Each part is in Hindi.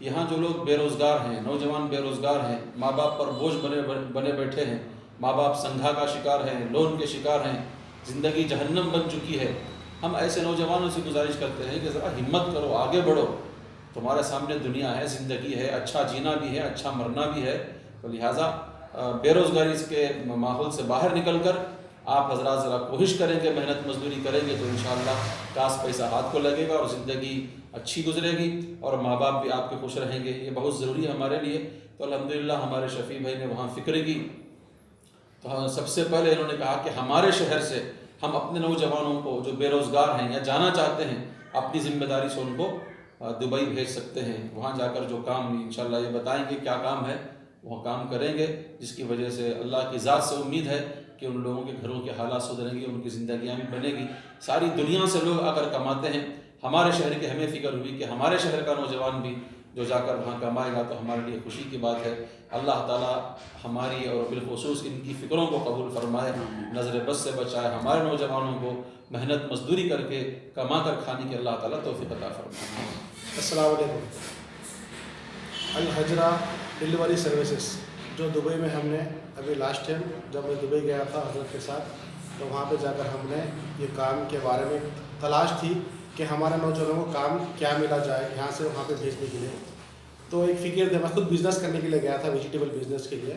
यहाँ जो लोग बेरोज़गार हैं, नौजवान बेरोज़गार हैं, माँ बाप पर बोझ बने बैठे हैं, माँ बाप संघा का शिकार हैं, लोन के शिकार हैं, ज़िंदगी जहन्नम बन चुकी है। हम ऐसे नौजवानों से गुजारिश करते हैं कि ज़रा हिम्मत करो, आगे बढ़ो, तुम्हारे सामने दुनिया है, ज़िंदगी है, अच्छा जीना भी है, अच्छा मरना भी है। तो लिहाजा बेरोज़गारी के माहौल से बाहर निकल कर आप हजरात ज़रा कोशिश करेंगे, मेहनत मजदूरी करेंगे तो इंशाअल्लाह काश पैसा हाथ को लगेगा और ज़िंदगी अच्छी गुजरेगी और माँ बाप भी आपके खुश रहेंगे। ये बहुत ज़रूरी है हमारे लिए। तो अल्हम्दुलिल्लाह हमारे शफ़ी भाई ने वहाँ फ़िक्र की। तो सबसे पहले इन्होंने कहा कि हमारे शहर से हम अपने नौजवानों को जो बेरोज़गार हैं या जाना चाहते हैं, अपनी ज़िम्मेदारी से उनको दुबई भेज सकते हैं। वहाँ जाकर जो काम इंशाअल्लाह ये बताएंगे क्या काम है, वह काम करेंगे, जिसकी वजह से अल्लाह की ज़ात से उम्मीद है कि उन लोगों के घरों के हालात सुधरेंगे, उनकी ज़िंदगियाँ भी बनेगी। सारी दुनिया से लोग आकर कमाते हैं, हमारे शहर की हमें फ़िक्र हुई कि हमारे शहर का नौजवान भी जो जाकर वहाँ कमाएगा तो हमारे लिए खुशी की बात है। अल्लाह ताला हमारी और बिलखुसूस इनकी फ़िक्रों को कबूल फरमाए, नज़र बद से बचाए, हमारे नौजवानों को मेहनत मजदूरी करके कमा कर खाने की अल्लाह ताला तौफ़ीक़ अता फरमाए। अस्सलाम वालेकुम। अल हजरा डिलीवरी सर्विसेज जो दुबई में हमने अभी लास्ट टाइम जब मैं दुबई गया था हजरत के साथ, तो वहाँ पे जाकर हमने ये काम के बारे में तलाश थी कि हमारे नौजवानों को काम क्या मिला जाए यहाँ से वहाँ पे भेजने के लिए। तो एक फ़िक्र था, मैं खुद बिज़नेस करने के लिए गया था, वेजिटेबल बिज़नेस के लिए।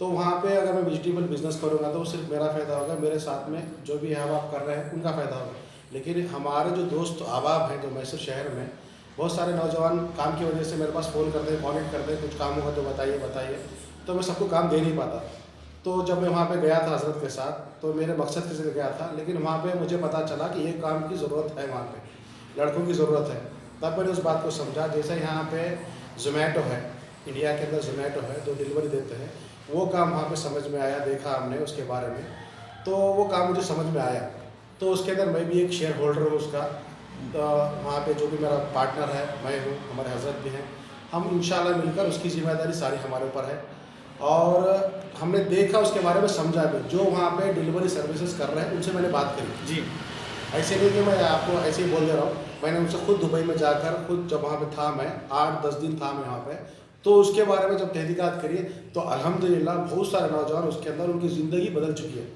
तो वहाँ पे अगर मैं वेजिटेबल बिज़नेस करूँगा तो सिर्फ मेरा फ़ायदा होगा, मेरे साथ में जो भी अहबाब कर रहे हैं उनका फ़ायदा होगा। लेकिन हमारे जो दोस्त अहबाब हैं जो मैसूर शहर में, बहुत सारे नौजवान काम की वजह से मेरे पास फ़ोन करते हैं, कॉन्टेक्ट करते हैं, कुछ काम होगा तो बताइए बताइए, तो मैं सबको काम दे नहीं पाता। तो जब मैं वहाँ पे गया था हजरत के साथ, तो मेरे मकसद से गया था, लेकिन वहाँ पे मुझे पता चला कि ये काम की ज़रूरत है, वहाँ पे लड़कों की ज़रूरत है। तब मैंने उस बात को समझा। जैसे यहाँ पे ज़ोमैटो है, इंडिया के अंदर ज़ोमैटो है जो डिलीवरी देते हैं, वो काम वहाँ पे समझ में आया, देखा हमने उसके बारे में, तो वो काम मुझे समझ में आया। तो उसके अंदर मैं भी एक शेयर होल्डर हूँ उसका। तो वहाँ पे जो भी मेरा पार्टनर है, मैं हूँ, हमारे हजरत भी हैं, हम इंशाल्लाह मिलकर उसकी ज़िम्मेदारी सारी हमारे ऊपर है। और हमने देखा, उसके बारे में समझा भी, जो वहाँ पे डिलीवरी सर्विसेज कर रहे हैं उनसे मैंने बात करी जी। ऐसे नहीं कि मैं आपको ऐसे ही बोल दे रहा हूँ, मैंने उनसे खुद दुबई में जाकर, खुद जब वहाँ पे था, मैं 8-10 दिन था मैं वहाँ पे, तो उसके बारे में जब तहकीकात करी तो अल्हम्दुलिल्लाह बहुत सारे नौजवान उसके अंदर उनकी ज़िंदगी बदल चुकी है।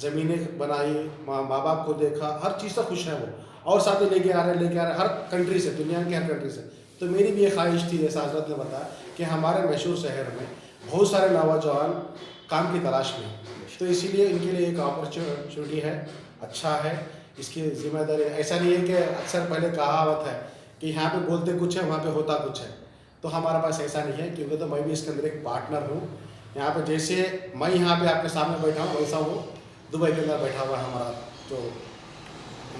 ज़मीनें बनाई, माँ बाप को देखा, हर चीज़ से खुश है वो, और साथ ही लेके आ रहे हर कंट्री से, दुनिया के हर कंट्री से। तो मेरी भी ये ख्वाहिश थी, जैसा हजरत ने बताया, कि हमारे मैसूर शहर में बहुत सारे नौजवान काम की तलाश में, तो इसीलिए इनके लिए एक अपॉर्चुनिटी है, अच्छा है। इसकी जिम्मेदारी ऐसा नहीं है कि अक्सर पहले कहावत है कि यहाँ पे बोलते कुछ है, वहाँ पे होता कुछ है, तो हमारे पास ऐसा नहीं है, क्योंकि तो मैं भी इसके अंदर एक पार्टनर हूँ। यहाँ पे जैसे मैं यहाँ पे आपके सामने बैठा हूँ, वैसा वो दुबई के अंदर बैठा हुआ है हमारा जो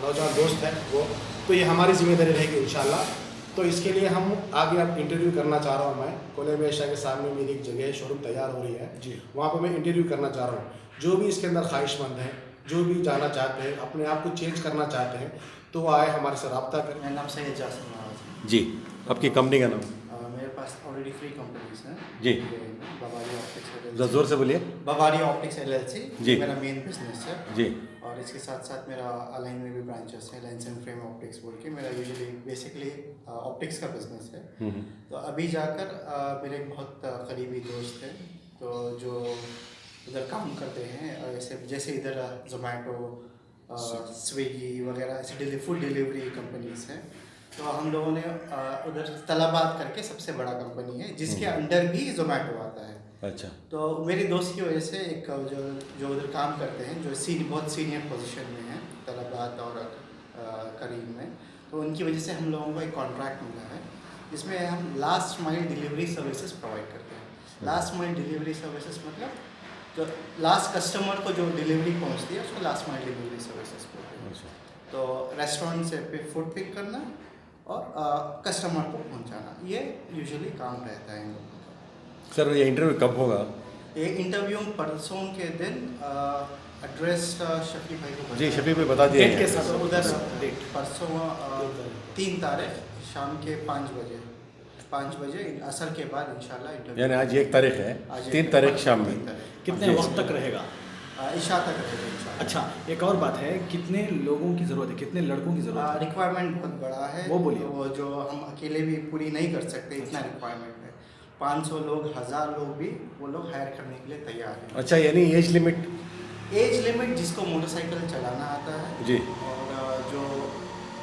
नौजवान दोस्त है वो। तो ये हमारी जिम्मेदारी रहेगी इंशाल्लाह। तो इसके लिए हम आगे अब इंटरव्यू करना चाह रहा हूँ मैं, कोले में एशिया के सामने मेरी एक जगह है, शोरूम तैयार हो रही है जी, वहाँ पर मैं इंटरव्यू करना चाह रहा हूँ। जो भी इसके अंदर ख्वाहिशमंद हैं, जो भी जाना चाहते हैं, अपने आप को चेंज करना चाहते हैं, तो वो आए, हमारे से रब्ता करें। मेरा नाम सैयद जासिम नवाज़ जी। आपकी कंपनी का नाम? मेरे पास ऑलरेडी 3 कंपनीज हैं जी। बवारी ऑप्टिक्स ज़रा ज़ोर से बोलिए। बवारी ऑप्टिक्स LLC जी, मेरा मेन बिजनेस है जी। और इसके साथ साथ मेरा अलाइन में भी ब्रांचेस है, लेंस एंड फ्रेम ऑप्टिक्स बोल के। मेरा यूजुअली बेसिकली ऑप्टिक्स का बिजनेस है। तो अभी जाकर मेरे एक बहुत करीबी दोस्त हैं, तो जो उधर काम करते हैं, ऐसे जैसे इधर ज़ोमैटो, स्विगी वगैरह ऐसे फूड डिलीवरी कंपनीज हैं। तो हम लोगों ने उधर तलाबात करके सबसे बड़ा कंपनी है जिसके अंडर भी ज़ोमैटो आता है। अच्छा। तो मेरी दोस्त की वजह से एक जो उधर काम करते हैं, जो बहुत सीनियर पोजीशन में हैं तलाबात और करीम में, तो उनकी वजह से हम लोगों को एक कॉन्ट्रैक्ट मिला है जिसमें हम last mile delivery services provide करते हैं। लास्ट माइल डिलीवरी सर्विसेज मतलब जो लास्ट कस्टमर को जो डिलीवरी पहुंचती है उसको लास्ट माइल डिलीवरी सर्विसेज बोलते हैं। तो रेस्टोरेंट से फूड पिक करना और कस्टमर को पहुंचाना, ये यूजुअली काम रहता है इन लोगों का। सर ये इंटरव्यू कब होगा? ये इंटरव्यू परसों के दिन एड्रेस शफी भाई को जी, शफी भाई बता दिए डेट के साथ उधर डेट परसों 3 तारीख शाम के 5 बजे असर के बाद इंशाल्लाह इंटरव्यू। यानी आज 1 तारीख है, 3 तारीख शाम में। कितने वक्त तक रहेगा? इशा तक रहेगा इंशाल्लाह। अच्छा, एक और बात है, कितने लोगों की ज़रूरत है, कितने लड़कों की ज़रूरत है? रिक्वायरमेंट बहुत बड़ा है, वो बोलिए। वो जो हम अकेले भी पूरी नहीं कर सकते, इतना रिक्वायरमेंट है। 500 लोग, 1000 लोग भी वो लोग हायर करने के लिए तैयार हैं। अच्छा, यानी एज लिमिट? एज लिमिट जिसको मोटरसाइकिल चलाना आता है जी। और जो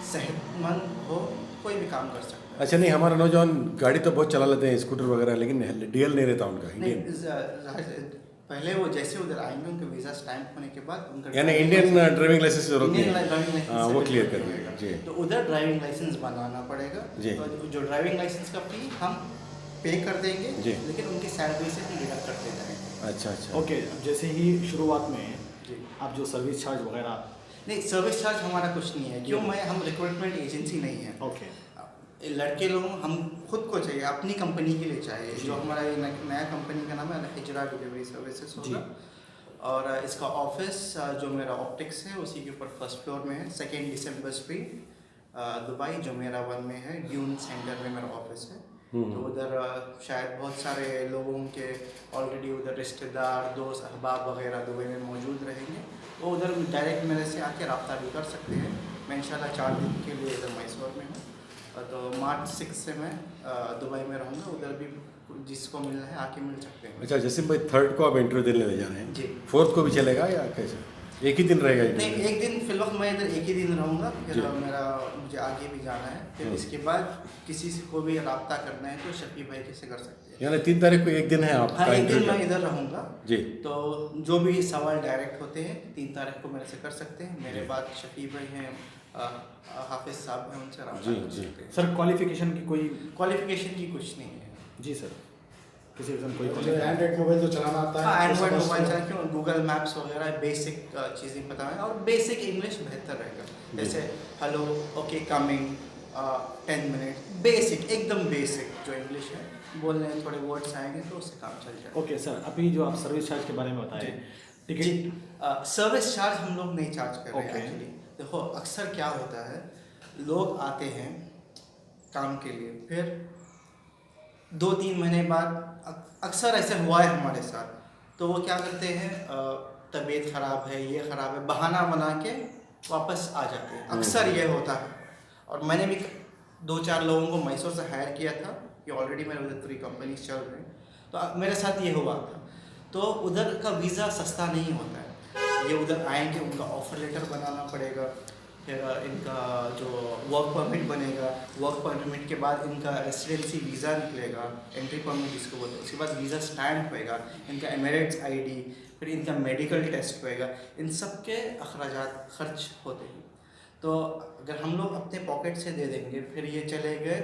सेहतमंद हो, कोई भी काम कर सकता है। अच्छा, नहीं हमारा नौजवान गाड़ी तो बहुत चला लेते हैं, स्कूटर वगैरह, लेकिन डीएल नहीं रहता उनका, नहीं, इंडियन। पहले वो जैसे उधर आएंगे उनके वीज़ा स्टैंप होने के बाद उनका यानी इंडियन ड्राइविंग लाइसेंस जरूरत नहीं इंडियन है। ड्राइविंग लाइसेंस हाँ, से वो बिल्कुल क्लियर कर मिलेगा। देगा जी। तो उधर ड्राइविंग लाइसेंस बनवाना पड़ेगा। जी। तो जो ड्राइविंग लाइसेंस का फी हम पे कर देंगे, जी। लेकिन उनकी सैलरी से हम डिडक्ट करते जाएंगे। अच्छा अच्छा। ओके, जैसे ही शुरुआत में जी। आप जो सर्विस चार्ज वगैरह। नहीं, सर्विस चार्ज हमारा कुछ नहीं है, क्यों? हम रिक्रूटमेंट एजेंसी नहीं है। ओके, लड़के लोग हम खुद को चाहिए, अपनी कंपनी के लिए चाहिए। जो हमारा ये नया कंपनी का नाम है हिजरा डिलीवरी सर्विसेज होगा। और इसका ऑफिस जो मेरा ऑप्टिक्स है उसी के ऊपर फर्स्ट फ्लोर में है, 2 दिसंबर स्ट्रीट, दुबई, जो मेरा 1 में है। ड्यून सेंटर में मेरा ऑफिस है। तो उधर शायद बहुत सारे लोगों के ऑलरेडी उधर रिश्तेदार, दोस्त, अहबाब वगैरह दुबई में मौजूद रहेंगे। वो उधर डायरेक्ट मेरे से आके रब्ता भी कर सकते हैं। मैं इंशाल्लाह 4 दिन के लिए इधर मैसूर में हूँ। तो मार्च 6 से मैं दुबई में रहूँगा। उधर भी जिसको मिलना है आके मिल सकते हैं। अच्छा जसीम भाई, 3rd को आप इंटरव्यू देने ले जा रहे हैं जी। 4th को भी चलेगा या कैसे? एक ही दिन रहेगा नहीं, इंटरव्यू? एक दिन फिलहाल मैं इधर एक ही दिन रहूँगा, फिर जी। मुझे आगे भी जाना है। फिर इसके बाद किसी से को भी रब्ता करना है तो शफी भाई कैसे कर सकते हैं। यानी 3 तारीख को एक दिन है आपका हाँ, एक दिन इंटरव्यू मैं का? इधर रहूँगा। जी। तो जो भी सवाल डायरेक्ट होते हैं 3 तारीख को मेरे से कर सकते हैं। मेरे बाद शफी भाई हैं, हाफिज साहब हैं, उनसे रब्ता जी, कर जी। सकते हैं। सर क्वालिफिकेशन की कोई? क्वालिफिकेशन की कुछ नहीं है। जी सर, किसी किस्म कोई मुझे एंड्रॉइड मोबाइल तो चलाना आता है। हाँ, तो एंड्रॉइड समझ- मोबाइल चला, क्यों? गूगल मैप्स वगैरह बेसिक चीज़ें पता है, और बेसिक इंग्लिश बेहतर रहेगा। जैसे hello, okay, coming, 10 minute, basic, एकदम बेसिक जो इंग्लिश है बोलने में थोड़े वर्ड्स आएंगे तो उससे काम चल जाएगा। ओके सर, अभी जो आप सर्विस चार्ज के बारे में बताएं, जी, टिकट। सर्विस चार्ज हम लोग नहीं चार्ज कर रहे हैं Okay. एक्चुअली। देखो, अक्सर क्या होता है, लोग आते हैं काम के लिए, फिर 2-3 महीने बाद अक्सर ऐसे हुआ है हमारे साथ, तो वो क्या करते हैं, तबीयत ख़राब है, ये ख़राब है, बहाना बना के वापस आ जाते हैं। अक्सर ये होता है। और मैंने भी 2-4 लोगों को मैसूर से हायर किया था, ये ऑलरेडी मेरे उधर 3 कंपनीज चल रहे हैं, तो मेरे साथ ये हुआ था। तो उधर का वीज़ा सस्ता नहीं होता है। ये उधर आएंगे, उनका ऑफ़र लेटर बनाना पड़ेगा, फिर इनका जो वर्क परमिट बनेगा, वर्क परमिट के बाद इनका रेसिडेंसी वीज़ा निकलेगा, एंट्री परमिट जिसको बोलते हैं, उसके बाद वीज़ा स्टैम्प होएगा, इनका एमिरेट्स आईडी, फिर इनका मेडिकल टेस्ट होएगा। इन सब के अखराजात खर्च होते हैं। तो अगर हम लोग अपने पॉकेट से दे देंगे, फिर ये चले गए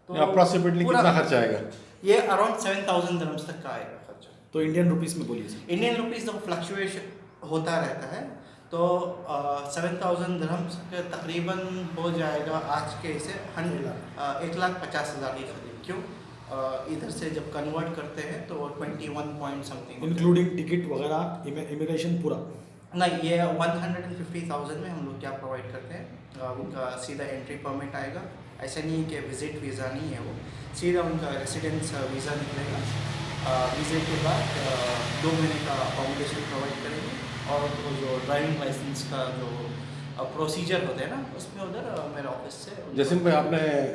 तो अप्रॉक्सीमेटली कितना खर्चा आएगा? ये अराउंड 7000 दिरहम्स तक का आएगा खर्चा। तो इंडियन रुपीस में बोलिए सर। इंडियन रुपीस तो फ्लक्चुएशन होता रहता है, तो 7000 दिरहम्स के तकरीबन हो जाएगा आज के से 1,50,000 के करीब। क्यों? इधर से जब कन्वर्ट करते हैं तो 21 पॉइंट समथिंग, इंक्लूडिंग टिकट वगैरह, इमिग्रेशन पूरा? नहीं, ये 150,000 में हम लोग क्या प्रोवाइड करते हैं, उनका सीधा एंट्री परमिट आएगा। ऐसा नहीं है कि विज़िट वीज़ा नहीं है, वो सीधा उनका रेसिडेंस वीज़ा निकलेगा। वीज़े के बाद 2 महीने का अकोमोडेशन प्रोवाइड करेंगे, और वो जो ड्राइविंग लाइसेंस का जो प्रोसीजर होता है ना, उसमें उधर मेरे ऑफिस से जसीम भाई,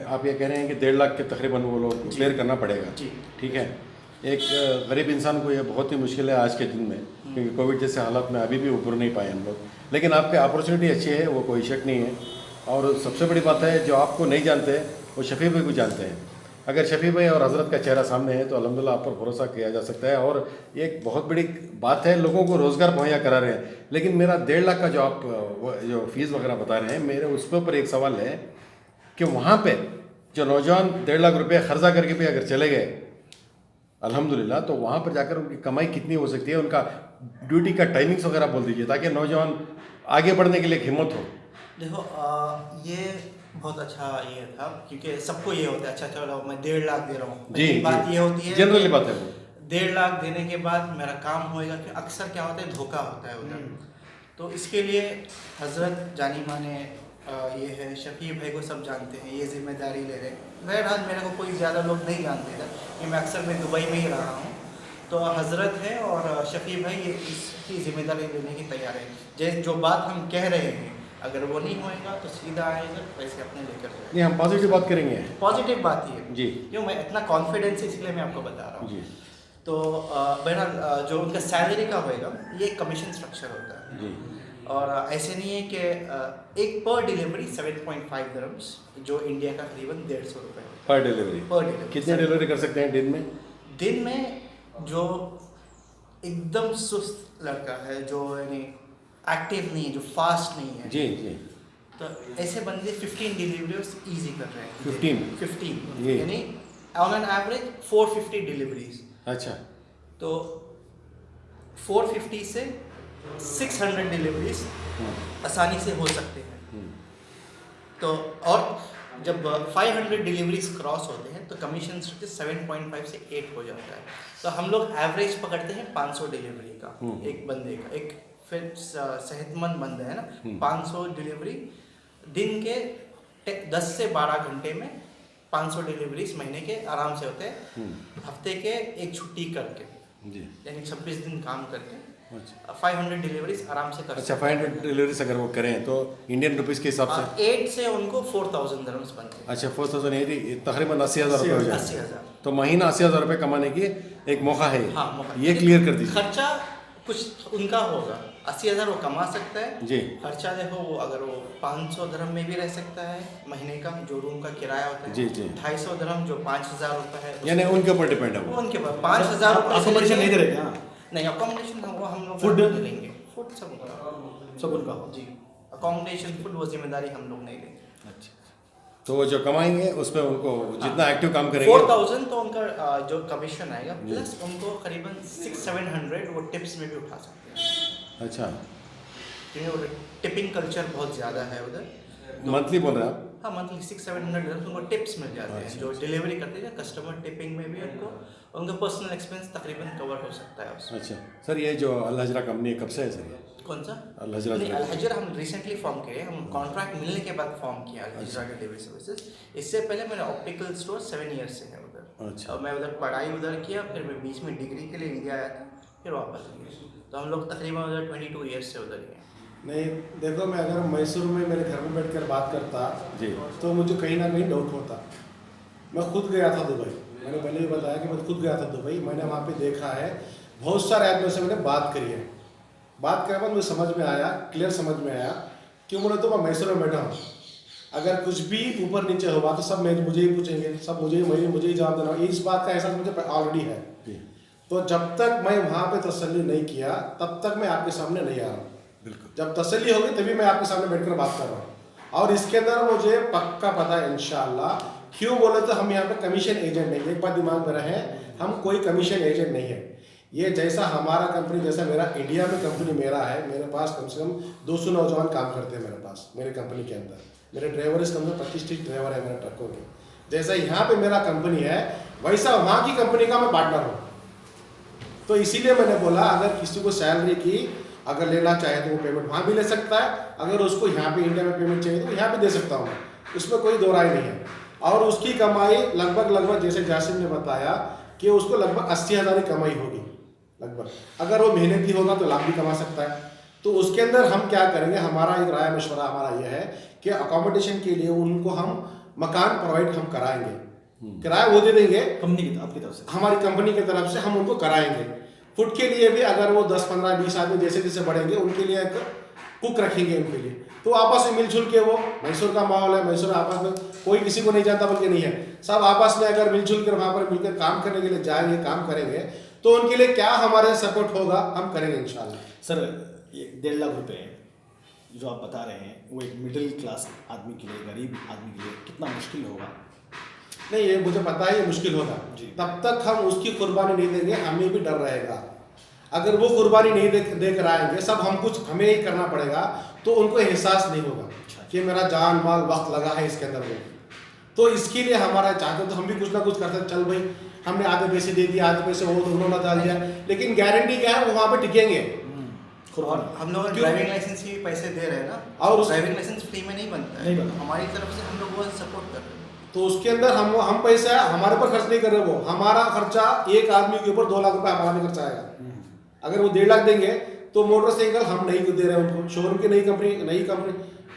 आप ये कह रहे हैं कि 1.5 लाख के तकरीबन वो लोग क्लियर करना पड़ेगा। जी। ठीक है, एक गरीब इंसान को ये बहुत ही मुश्किल है आज के दिन में, क्योंकि कोविड जैसे हालात में अभी भी उभर नहीं पाए हम लोग। लेकिन आपके अपॉर्चुनिटी अच्छी है, वो कोई शक नहीं है। और सबसे बड़ी बात है, जो आपको नहीं जानते वो शफी भाई को जानते हैं। अगर शफी भाई और हज़रत का चेहरा सामने है तो अल्हम्दुलिल्लाह आप पर भरोसा किया जा सकता है। और एक बहुत बड़ी बात है, लोगों को रोज़गार मुहैया करा रहे हैं। लेकिन मेरा 1.5 लाख का जो आप जो फ़ीस वगैरह बता रहे हैं, मेरे उसके ऊपर एक सवाल है कि वहाँ पे जो नौजवान 1.5 लाख रुपये खर्चा करके भी अगर चले गए अल्हम्दुलिल्लाह, तो वहाँ पर जाकर उनकी कमाई कितनी हो सकती है, उनका ड्यूटी का टाइमिंग्स वगैरह बोल दीजिए, ताकि नौजवान आगे बढ़ने के लिए एक हिम्मत हो। देखो, ये बहुत अच्छा ये था, क्योंकि सबको ये होता है, अच्छा चलो मैं 1.5 लाख दे रहा हूँ। जी, बात ये होती है, जनरली बात है वो। 1.5 लाख देने के बाद मेरा काम होएगा कि अक्सर क्या होता है, धोखा होता है उधर। तो इसके लिए हजरत जानी माने ये है, शफी भाई को सब जानते हैं, ये जिम्मेदारी ले रहे हैं। बहरहाल मेरे को कोई ज़्यादा लोग नहीं जानते थे कि मैं अक्सर मैं दुबई में ही रहा हूँ, तो हजरत है और शफी भाई ये इसकी जिम्मेदारी लेने की तैयार है। जैसे जो बात हम कह रहे हैं अगर वो नहीं होएगा तो सीधा आएगा पैसे अपने लेकर जाएगा। नहीं, हम पॉजिटिव बात करेंगे। पॉजिटिव बात ही है जी क्यों, मैं इतना कॉन्फिडेंस है इसलिए मैं आपको बता रहा हूँ। जी तो बहरहाल जो उनका सैलरी का होएगा ये कमीशन स्ट्रक्चर होता है जी और ऐसे नहीं है कि एक पर डिलीवरी 7.5 दिरहम्स जो इंडिया का करीबन 150 रुपये पर डिलीवरी। पर डिलीवरी। कितने डिलीवरी कर सकते हैं दिन में? दिन में जो एकदम सुस्त लड़का है जो यानी एक्टिव नहीं है, जो फास्ट नहीं है, जी जी तो ऐसे बंदे 15 डिलीवरीज इजी कर रहे हैं। 15 ये। यानी ऑन एन एवरेज 450 डिलीवरीज। अच्छा तो 450 से 600 डिलीवरीज आसानी से हो सकते हैं। तो और जब 500 डिलीवरीज क्रॉस होते हैं तो कमीशन स्ट्रक्चर 7.5 से 8 हो जाता है। तो हम लोग एवरेज पकड़ते हैं 500 डिलीवरी का एक बंदे का। एक फिर सेहतमंद बंदा है ना, 500 डिलीवरी दिन के 10 से 12 घंटे में 500 डिलीवरीज महीने के आराम से होते हैं। हफ्ते के एक छुट्टी करके जी यानी 26 दिन काम करके अच्छा 500 डिलीवरीज आराम से कर अच्छा 500 डिलीवरीज अगर वो करें तो इंडियन रुपीस के हिसाब से 8 से उनको 4000 दिरहम्स बनते हैं। अच्छा 4080 तकरीबन 80,000 रुपये हो जाए। 80,000 तो महीना 80,000 रुपये कमाने की एक मौका है। हाँ मौका। ये क्लियर कर दीजिए। खर्चा कुछ उनका होगा, 80,000 वो कमा सकता है जी खर्चा देखो वो अगर वो 500 दिरहम में भी रह सकता है महीने का, जो रूम का किराया होता है जी जी 250 दिरहम जो 5,000 रुपये है यानी उनके ऊपर डिपेंड है वो वो। उनके पास 5,000 रुपये से अकोमोडेशन नहीं लेके- दे रहे क्या? नहीं अकोमोडेशन वो हम लोग Food? नहीं लेंगे। फूड सब उनका सब उनका हो। जी। अकोमोडेशन फूड वो जिम्मेदारी हम लोग नहीं लेंगे। अच्छा तो वो जो कमाएंगे उसमें उनको जितना एक्टिव काम करेंगे 4,000 तो उनका जो कमीशन आएगा प्लस उनको करीबन 600-700 वो टिप्स में भी उठा सकते हैं अच्छा क्योंकि वो टिपिंग कल्चर बहुत ज़्यादा है उधर। मंथली बोल रहे हैं आप? हाँ मंथली 600-700 उनको टिप्स मिल जाते हैं जो डिलीवरी करते हैं कस्टमर टिपिंग में भी उनको उनका पर्सनल एक्सपेंस तकरीबन कवर हो सकता है उसमें। अच्छा सर ये जो अल हजरा कंपनी है कब से है सर ये? कौन सा? अल हजरा नहीं अल हजरा हम रिसेंटली फॉर्म किए, हम कॉन्ट्रैक्ट मिलने के बाद फॉर्म किया अल हजरा डिलीवरी सर्विसेज। इससे पहले मेरा ऑप्टिकल स्टोर 7 ईयर्स से है उधर। अच्छा और मैं उधर पढ़ाई उधर किया, फिर मैं बीच में डिग्री के लिए इंडिया आया था, फिर वापस गया। तो हम लोग तकरीबन उधर 22 ईयर्स से उधर ही हैं। नहीं देखो, मैं अगर मैसूर में मेरे घर में बैठकर बात करता जी तो मुझे कहीं ना कहीं डाउट होता। मैं खुद गया था दुबई, मैंने पहले भी बताया कि मैं खुद गया था दुबई। मैंने वहाँ पे देखा है, बहुत सारे आदमियों से मैंने बात करी है। बात करने के बाद मुझे समझ में आया, क्लियर समझ में आया, क्यों बोले तो मैं मैसूर में बैठा हूँ। अगर कुछ भी ऊपर नीचे हुआ तो सब मुझे ही पूछेंगे, सब मुझे ही जवाब देना। इस बात का एहसास मुझे ऑलरेडी है। जी तो जब तक मैं वहाँ पे तसल्ली नहीं किया तब तक मैं आपके सामने नहीं आ रहा हूँ। बिल्कुल जब तसल्ली होगी तभी मैं आपके सामने बैठकर बात कर रहा हूँ। और इसके अंदर मुझे पक्का पता है इंशाल्लाह। क्यों बोले तो हम यहाँ पे कमीशन एजेंट नहीं, एक बात दिमाग में रहे, हम कोई कमीशन एजेंट नहीं है। ये जैसा हमारा कंपनी, जैसा मेरा इंडिया में कंपनी मेरा है, मेरे पास कम से कम 200 नौजवान काम करते हैं मेरे पास, मेरे कंपनी के अंदर। मेरे ड्राइवर इस कम से 25-30 ड्राइवर है मेरे ट्रकों के। जैसा यहाँ पे मेरा कंपनी है वैसा वहाँ की कंपनी का मैं पार्टनर हूँ। तो इसीलिए मैंने बोला अगर किसी को सैलरी की अगर लेना चाहे तो वो पेमेंट वहाँ भी ले सकता है, अगर उसको यहाँ पे इंडिया में पेमेंट चाहिए तो यहाँ भी दे सकता हूँ, उसमें कोई दो राय नहीं है। और उसकी कमाई लगभग जैसे जासिम ने बताया कि उसको लगभग 80,000 की कमाई होगी लगभग। अगर वो मेहनती होगा तो लाख भी कमा सकता है। तो उसके अंदर हम क्या करेंगे, हमारा एक राय मशवरा हमारा ये है कि अकोमोडेशन के लिए उनको हम मकान प्रोवाइड हम कराएंगे, किराया वो दे देंगे कंपनी की आपकी तरफ से? हमारी कंपनी की तरफ से हम उनको कराएंगे। फूड के लिए भी अगर वो 10, 15, 20 आदमी जैसे जैसे बढ़ेंगे उनके लिए एक कुक रखेंगे उनके लिए। तो आपस में मिलजुल के, वो मैसूर का माहौल है, मैसूर आपस में कोई किसी को नहीं जानता बल्कि नहीं है, सब आपस में अगर मिलजुल कर वहाँ पर मिलकर काम करने के लिए जाएंगे, काम करेंगे तो उनके लिए क्या हमारे सपोर्ट होगा हम करेंगे इंशाल्लाह। सर ये 1.5 लाख रुपए जो आप बता रहे हैं वो एक मिडिल क्लास आदमी के लिए, गरीब आदमी के लिए कितना मुश्किल होगा? नहीं ये मुझे पता है ये मुश्किल होगा जी। तब तक हम उसकी कुर्बानी नहीं देंगे, हमें भी डर रहेगा। अगर वो कुर्बानी नहीं दे कर आएंगे, सब हम कुछ हमें ही करना पड़ेगा, तो उनको एहसास नहीं होगा कि मेरा जान माल वक्त लगा है इसके अंदर में। तो इसके लिए हमारा चाहते तो हम भी कुछ ना कुछ करते, चल भाई हमने आधे पैसे दे दिए, आधे पैसे वो तो उन्होंने डाल दिया, लेकिन गारंटी क्या है वो वहाँ पे टिकेंगे। और हम लोग ड्राइविंग लाइसेंस के पैसे दे रहे हैं ना, और ड्राइविंग लाइसेंस फ्री में नहीं बनता है, नहीं बनता। हमारी तरफ से हम लोग वो सपोर्ट कर रहे हैं। तो उसके अंदर हम पैसा हमारे पर खर्च नहीं कर रहे, वो हमारा खर्चा एक आदमी के ऊपर 2 लाख रुपए हमारा भी खर्चा आएगा। अगर वो 1.5 लाख देंगे तो मोटरसाइकिल हम नहीं दे रहे हैं उनको, शोरूम की नई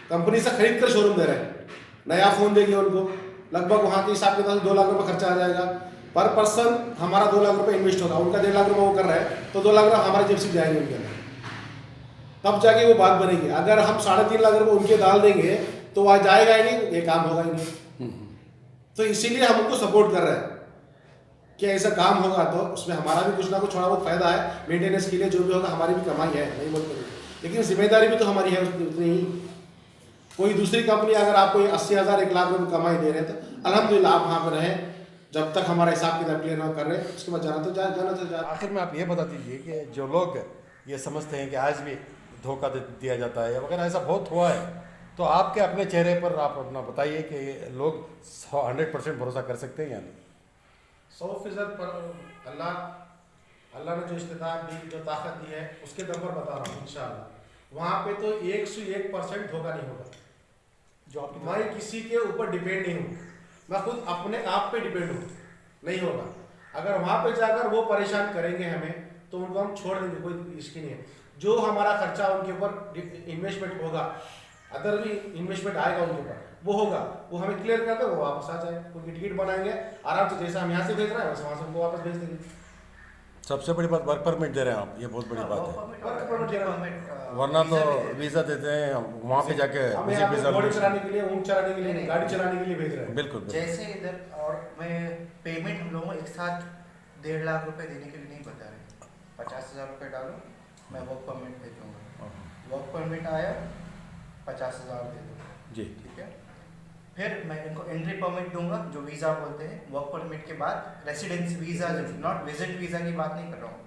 कंपनी से खरीद कर शोरूम दे रहे हैं, नया फ़ोन देंगे उनको, लगभग वहाँ के हिसाब के 2 लाख रुपये खर्चा आ जाएगा पर पर्सन। हमारा 2 लाख रुपये इन्वेस्ट होगा, उनका 1.5 लाख रुपये वो कर रहा है तो 2 लाख रुपये हमारे जेब से जाएंगे उनके अंदर, तब जाके वो बात बनेगी। अगर हम 3.5 लाख रुपये उनके डाल देंगे तो वहाँ जाएगा ही नहीं, ये काम होगा ही नहीं। तो इसीलिए हम उनको सपोर्ट कर रहे हैं कि ऐसा काम होगा तो उसमें हमारा भी कुछ ना कुछ थोड़ा बहुत फायदा है, मेंटेनेंस के लिए जो भी होगा हमारी भी कमाई है, नहीं बोलते नहीं। लेकिन जिम्मेदारी भी तो हमारी है उतनी ही। कोई दूसरी कंपनी अगर आपको 80,000 1 लाख रुपये कमाई दे रहे हैं तो अल्हम्दुलिल्लाह आप वहाँ पर रहें, जब तक हमारा हिसाब किताब क्लियर ना कर रहे हैं, उसके बाद जाना तो जा। आखिर में आप ये बता दीजिए कि जो लोग ये समझते हैं कि आज भी धोखा दिया जाता है, अगर ऐसा बहुत हुआ है तो आपके अपने चेहरे पर आप अपना बताइए कि लोग 100% भरोसा कर सकते हैं या नहीं? 100% पर अल्लाह ने जो इस्तिताअत दी, जो ताकत दी है, उसके दम पर बता रहा हूँ इंशाअल्लाह वहाँ पे तो 101% धोखा नहीं होगा। जो आपकी मैं किसी के ऊपर डिपेंड नहीं हूँ, मैं खुद अपने आप पे डिपेंड हूँ, नहीं होगा। अगर वहाँ पे जाकर वो परेशान करेंगे हमें तो उनको हम छोड़ देंगे, कोई इसकी नहीं है। जो हमारा खर्चा उनके ऊपर इन्वेस्टमेंट होगा, अदर भी इन्वेस्टमेंट आएगा उनके ऊपर, वो होगा, वो हमें क्लियर कर दे, वो वापस आ जाए, उनकी टिकट बनाएंगे आराम से, जैसे हम यहाँ से भेज रहे हैं वैसे वहाँ से उनको वापस भेज देंगे। सबसे बड़ी बात वर्क परमिट दे रहे हैं आप, ये बहुत बड़ी बात है, वरना तो वीज़ा देते हैं वहाँ पे जाके हम यहाँ पे घोड़े चलाने के लिए, ऊँट चलाने के लिए, गाड़ी चलाने के लिए भेज रहे हैं। बिल्कुल। जैसे इधर और मैं पेमेंट हम लोगों को एक साथ 1.5 लाख रुपए देने के लिए नहीं बता रहे, 50,000 रुपये डालो, मैं वर्क परमिट भेजूँगा, वर्क परमिट आया 50,000 दे दो जी, ठीक है। फिर मैं इनको एंट्री परमिट दूंगा जो वीज़ा बोलते हैं, वर्क परमिट के बाद residence visa, not visit visa की बात नहीं कर रहा हूँ,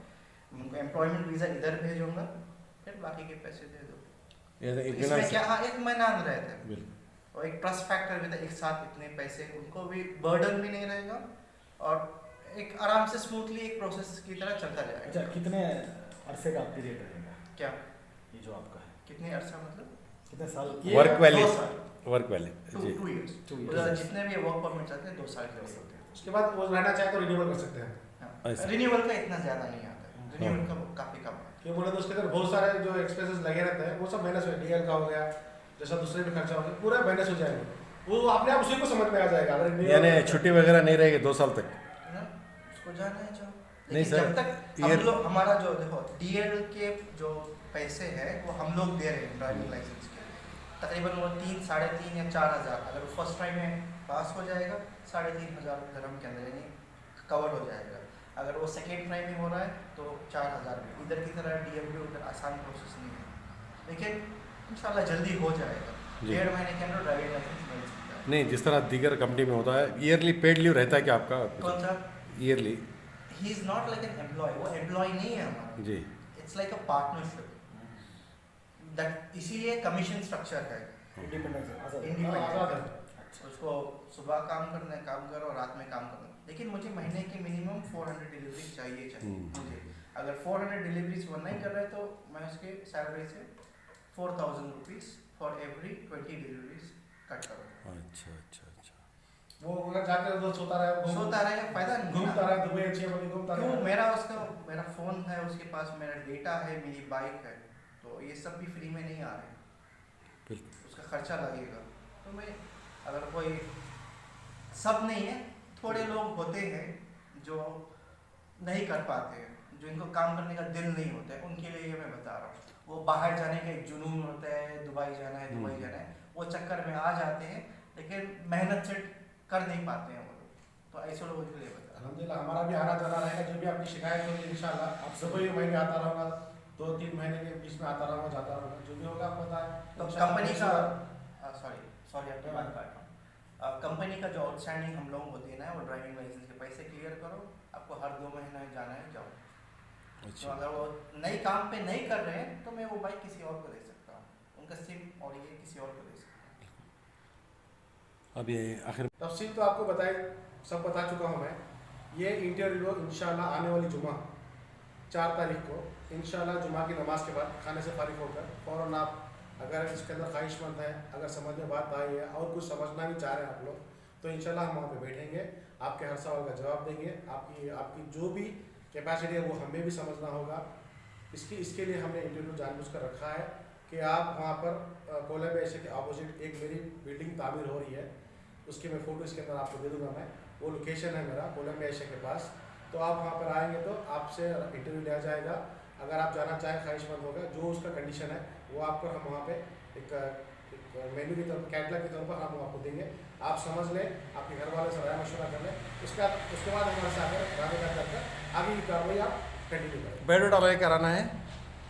उनको एम्प्लॉयमेंट वीज़ा इधर भेजूंगा, फिर बाकी के पैसे दे दो। इसमें क्या, हाँ 1 महीना रहता है और एक ट्रस्ट फैक्टर भी था, एक साथ इतने पैसे, उनको भी बर्डन भी नहीं रहेगा और एक आराम से स्मूथली एक प्रोसेस की तरह चलता जाएगा। अच्छा, कितने अरसे का पीरियड रहेगा क्या ये जो आपका है, कितने अरसा मतलब कितने साल? वर्क वैली, 2 साल, वर्क वैली 2 इयर्स, जितने भी वर्क परमिट चाहते हैं 2 साल के लिए होते हैं। उसके बाद वो रहना चाहे तो रिन्यूअल कर सकते हैं। रिन्यूअल का इतना ज़्यादा नहीं आता है, रिन्यूअल का काफ़ी कम है। क्यों बोले तो उसके अंदर बहुत सारे जो एक्सपेंसेस लगे रहते हैं वो सब मैनेज हो, डीएल का हो गया, जैसा दूसरे भी खर्चा हो गया, पूरा मैनेज हो जाएगा, वो अपने आप उसी को समझ में आ जाएगा। अगर यानी छुट्टी वगैरह नहीं रहेगी 2 साल तक? उसको जाना है जाओ, नहीं लेकिन सर, जब तक हम लोग, हमारा जो देखो डीएल के जो पैसे हैं वो हम लोग दे रहे हैं ड्राइविंग लाइसेंस के, तकरीबन वो 3, 3.5 या 4,000, अगर वो फर्स्ट टाइम में पास हो जाएगा 3,500 दिरहम के अंदर यानी कवर हो जाएगा। अगर वो सेकेंड टाइम में हो रहा है तो 4,000 में। इधर की तरह डीएल भी उधर आसान प्रोसेस नहीं है, लेकिन इंशाल्लाह जल्दी हो जाएगा, 1.5 महीने के अंदर ड्राइविंग लाइसेंस मिल सकता है। नहीं, जिस तरह दीगर कंपनी में होता है ईयरली पेड लीव रहता है क्या आपका? कौन सा? Yearly. He is not like an employee, वो एम्प्लॉय नहीं है हमारा जी, it's like a partnership, that इसीलिए कमीशन स्ट्रक्चर है, आज़ाद है। उसको सुबह काम करना है, काम करो, रात में काम करना, लेकिन मुझे महीने के मिनिमम 400 डिलीवरीज चाहिए मुझे। अगर 400 डिलीवरीज वो नहीं कर रहे तो मैं उसके सैलरी से 4,000 rupees for every 20 deliveries cut करूँ। अच्छा अच्छा अच्छा। वो अगर जाकर उधर सोता रहे फायदा नहीं, घूमता रहे दुबई 6 बजे घूमता रहे। क्यों, मेरा फ़ोन है, उसके पास मेरा डेटा है, मेरी बाइक है, तो ये सब भी फ्री में नहीं आ रहे, उसका खर्चा लगेगा। तो मैं अगर कोई, सब नहीं है, थोड़े लोग होते हैं जो नहीं कर पाते हैं, जो इनको काम करने का दिल नहीं होता है, उनके लिए ये मैं बता रहा हूँ। वो बाहर जाने का एक जुनून होता है, दुबई जाना है, वो चक्कर में आ जाते हैं, लेकिन मेहनत से कर नहीं पाते हैं वो लोग, तो ऐसे लोगों के लिए बता। अल्हम्दुलिल्लाह हमारा भी आना जाना रहेगा, जो भी आपकी शिकायत होगी इंशाल्लाह आप दुबई महीने आता रहूँगा, 2-3 महीने के बीच में आता रहूँगा, जाता रहूँगा, जो भी होगा आपको बताएं। तो कंपनी का सॉरी आपकी बात काट रहा हूँ, कंपनी का जो आउटस्टैंडिंग हम लोगों को देना है वो ड्राइविंग लाइसेंस के पैसे क्लियर करो, आपको हर 2 महीने जाना है, जाओ। अच्छा। तो अगर वो नई काम पे नहीं कर रहे हैं तो मैं वो बाइक किसी और को दे सकता हूँ, उनका सिम और ये किसी और को दे सकता हूँ। अब ये आखिर तफसील तो आपको बताए, सब बता चुका हूँ मैं। ये इंटरव्यू इंशाल्लाह आने वाली जुमा 4 तारीख को इंशाल्लाह जुमा की नमाज के बाद खाने से फारिग होकर फ़ौरन आप, अगर इसके अंदर ख्वाहिशमंद है, अगर समझ में बात आई है और कुछ समझना भी चाह रहे हैं आप लोग, तो इंशाल्लाह हम वहाँ पे बैठेंगे, आपके हर सवाल का जवाब देंगे। आपकी जो भी कैपेसिटी है वो हमें भी समझना होगा। इसके लिए हमने इंटरव्यू जानबूझकर रखा है कि आप वहाँ पर कोलंबिया एशिया के अपोजिट एक मेरी बिल्डिंग तामीर हो रही है, उसकी मैं फ़ोटो इसके अंदर आपको दे दूँगा। मैं वो लोकेशन है मेरा कोलंबिया एशिया के पास, तो आप वहाँ पर आएंगे तो आपसे इंटरव्यू लिया जाएगा। अगर आप जाना चाहें ख्वाहिशमंद होगा, जो उसका कंडीशन है वो आपको हम वहाँ पे एक मेन्यू की तौर कैटलॉग के तौर पर हम आपको देंगे। आप समझ लें, आपके घर वाले से राय मशवरा कर लें, उसके बाद हमारे साथ राबता करके आगे की कार्रवाई आप कंटिन्यू करें। बायोडाटा वगैरह कराना है?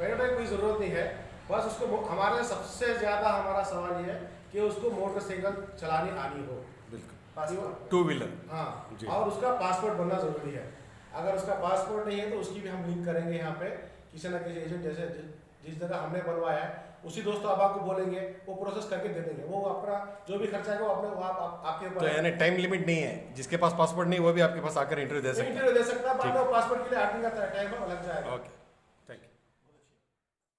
बायोडाटा की कोई ज़रूरत नहीं है, बस उसको हमारे सबसे ज़्यादा हमारा सवाल ये है कि उसको मोटरसाइकिल चलानी आनी हो, बिल्कुल, टू व्हीलर। हाँ, जी। और उसका पासपोर्ट बनना ज़रूरी है। अगर उसका पासपोर्ट नहीं है तो उसकी भी हम लिंक करेंगे यहाँ पे किसी न किसी एजेंट, जैसे जिस जगह हमने बनवाया है उसी दोस्तों आप आपको बोलेंगे, वो प्रोसेस करके दे देंगे। वो अपना जो भी खर्चा है वो अपने आपके तो ऊपर है। यानी टाइम लिमिट नहीं है, जिसके पास पासपोर्ट नहीं वो भी आपके पास आकर इंटरव्यू दे सकता है। इंटरव्यू दे सकता है, बाद में पासपोर्ट के लिए 8 दिन का टाइम लग जाएगा। ओके।